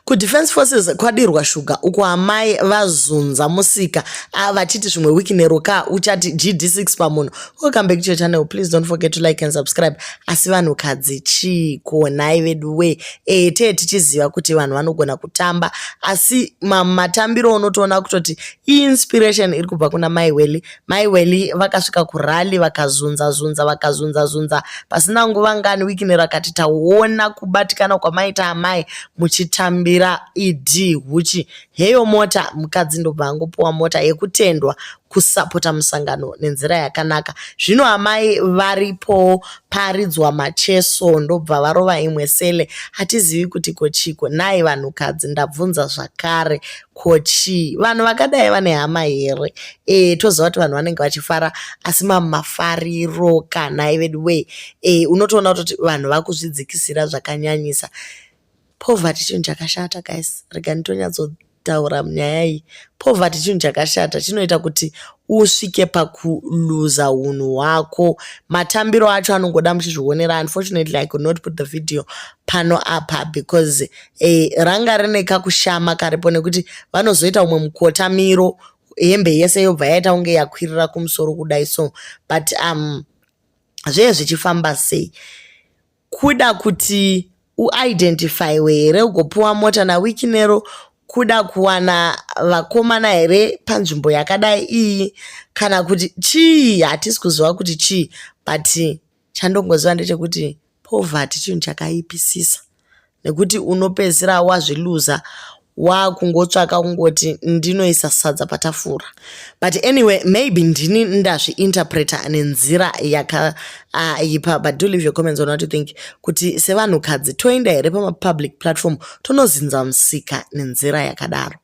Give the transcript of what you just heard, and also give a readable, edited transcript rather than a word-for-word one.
Kudefense forces kwadirwa shuga uko amai vazunza musika vachiti zvimwe wiki neroka uchati GD6 pamunhu. Welcome back to your channel. Please don't forget to like and subscribe. Asi vanhukadzi chiko nhai vedu we tee tichiziva kuti vanhu vanogona kutamba asi matambiro unotoona kutoti inspiration iri kubva kuna Maiweli vakasvika kurali vakazunza pasina nguva ngani wiki nerakati taona kubatikana kwamaita amai muchitambira ED huchi heyo mota mukadzi ndobva angopuwa mota yekutendwa kusapota musangano nenzira yakanaka. Zvino amai varipo paridzwa macheso ndobva varova imwe sele hatizivi kuti kochiko. Nai vanhukadzi ndabvunza zvakare kochi vanhu vakadai vane hama here? Toziva kuti vanhu vanenge vachifara asi mafariro kanhai vedu we unotoona kuti vanhu vakuzvidzikisira zvakanyanyisa. Poverty chinhu chakashata guys, rega nditonyatsotaura munyaya iyi. Poverty chinhu chakashata, chinoita kuti usvike pakuluza unhu hwako. Matambiro acho anongoda muchizvionera. Unfortunately I could not put the video pano apa because ranga rine kakushama karipo nekuti vanozoita umwe mukotamiro hembe yese yobva yaita unge yakwirira kumusoro kudai so but zveye zvichifamba sei kuda kuti uidentifyiwe here ugopuwa mota nawiki nero kuda kuwana vakomana here panzvimbo yakadai iyi kana kuti chii hatisi kuziva kuti chii but chandongoziva ndechekuti poverty chinhu chakaipisisa nekuti unopedzisira wazviluza wakungotsvaka kungoti ndinoisa sadza patafura. But anyway, maybe ndini ndazviinterpreta nenzira yakaipa but do leave your comments on what you think kuti sevanhukadzi toenda here pama public platform tonozinza musika nenzira yakadaro.